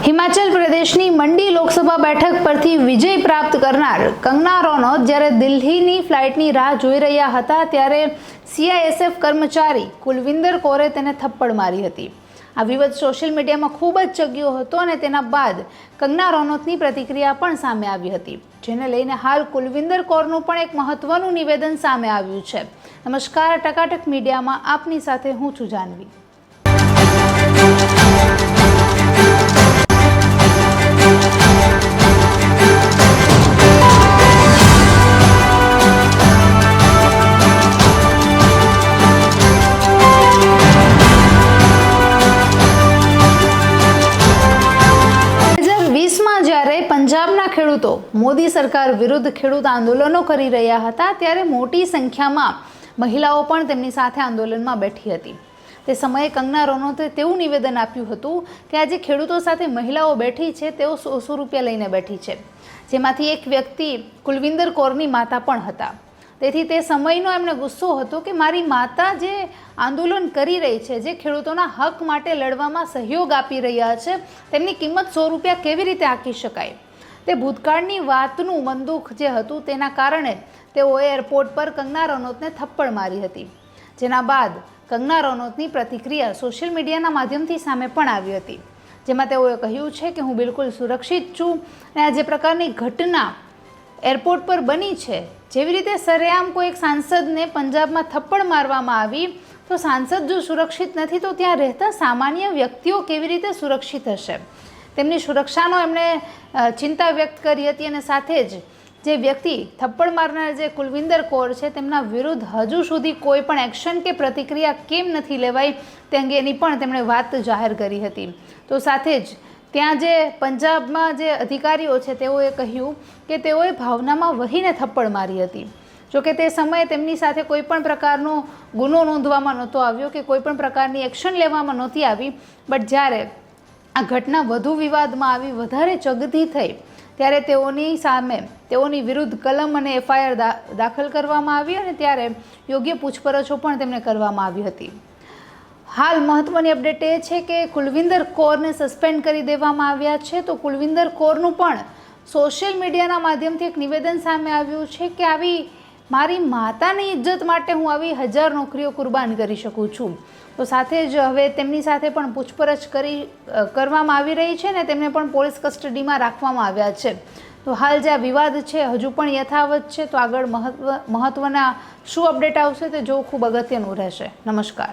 હિમાચલ પ્રદેશની મંડી લોકસભા બેઠક પરથી વિજય પ્રાપ્ત કરનાર કંગના રનૌત જ્યારે દિલ્હીની ફ્લાઇટની રાહ જોઈ રહ્યા હતા ત્યારે સીઆઈએસએફ કર્મચારી કુલવિંદર કૌરે તેને થપ્પડ મારી હતી। આ વિવાદ સોશિયલ મીડિયામાં ખૂબ જ ચગ્યો હતો અને તેના બાદ કંગના રનૌતની પ્રતિક્રિયા પણ સામે આવી હતી, જેને લઈને હાલ કુલવિંદર કૌરનું પણ એક મહત્વનું નિવેદન સામે આવ્યું છે। નમસ્કાર, ટકાટક મીડિયામાં આપની સાથે હું છું જાનવી। પંજાબના ખેડૂતો મોદી સરકાર વિરુદ્ધ ખેડૂત આંદોલનો કરી રહ્યા હતા ત્યારે મોટી સંખ્યામાં મહિલાઓ પણ તેમની સાથે આંદોલનમાં બેઠી હતી। તે સમયે કંગના રનૌતે તેવું નિવેદન આપ્યું હતું કે આજે ખેડૂતો સાથે મહિલાઓ બેઠી છે, તેઓ 100 રૂપિયા લઈને બેઠી છે, જેમાંથી એક વ્યક્તિ કુલવિંદર કૌરની માતા પણ હતા। તેથી તે સમયનો એમને ગુસ્સો હતો કે મારી માતા જે આંદોલન કરી રહી છે, જે ખેડૂતોના હક માટે લડવામાં સહયોગ આપી રહ્યા છે, તેમની કિંમત 100 રૂપિયા કેવી રીતે આંકી શકાય। તે ભૂતકાળની વાતનું મનદુખ જે હતું તેના કારણે તેઓએ એરપોર્ટ પર કંગના રનૌતને થપ્પડ મારી હતી, જેના બાદ કંગના રનૌતની પ્રતિક્રિયા સોશિયલ મીડિયાના માધ્યમથી સામે પણ આવી હતી, જેમાં તેઓએ કહ્યું છે કે હું બિલકુલ સુરક્ષિત છું અને આ જે પ્રકારની ઘટના એરપોર્ટ પર બની છે, જેવી રીતે સરેઆમ કોઈ એક સાંસદને પંજાબમાં થપ્પડ મારવામાં આવી, તો સાંસદ જો સુરક્ષિત નથી તો ત્યાં રહેતા સામાન્ય વ્યક્તિઓ કેવી રીતે સુરક્ષિત હશે। તેમની સુરક્ષાનો એમણે ચિંતા વ્યક્ત કરી હતી અને સાથે જ જે વ્યક્તિ થપ્પડ મારનાર જે કુલવિંદર કૌર છે તેમના વિરુદ્ધ હજુ સુધી કોઈ પણ એક્શન કે પ્રતિક્રિયા કેમ નથી લેવાઈ તે અંગેની પણ તેમણે વાત જાહેર કરી હતી। તો સાથે જ ત્યાં જે પંજાબમાં જે અધિકારીઓ છે તેઓએ કહ્યું કે તેઓએ ભાવનામાં વહીને થપ્પડ મારી હતી। જોકે તે સમયે તેમની સાથે કોઈ પણ પ્રકારનો ગુનો નોંધવામાં નહોતો આવ્યો કે કોઈ પણ પ્રકારની એક્શન લેવામાં નહોતી આવી, બટ જ્યારે આ ઘટના વધુ વિવાદમાં આવી, વધારે ચગતી થઈ, ત્યારે તેઓની સામે તેઓની વિરુદ્ધ કલમ અને એફઆઈઆર દાખલ કરવામાં આવી અને ત્યારે યોગ્ય પૂછપરછો પણ તેમને કરવામાં આવી હતી। હાલ મહત્વની અપડેટ એ છે કે કુલવિંદર કૌરને સસ્પેન્ડ કરી દેવામાં આવ્યા છે। તો કુલવિંદર કૌરનું પણ સોશિયલ મીડિયાના માધ્યમથી એક નિવેદન સામે આવ્યું છે કે આવી મારી માતાની ઇજ્જત માટે હું આવી 1000 નોકરીઓ કુરબાન કરી શકું છું। તો સાથે જ હવે તેમની સાથે પણ પૂછપરછ કરવામાં આવી રહી છે ને તેમને પણ પોલીસ કસ્ટડીમાં રાખવામાં આવ્યા છે। તો હાલ જે આ વિવાદ છે હજુ પણ યથાવત છે, તો આગળ મહત્વના શું અપડેટ આવશે તે જોવું ખૂબ અગત્યનું રહેશે। નમસ્કાર।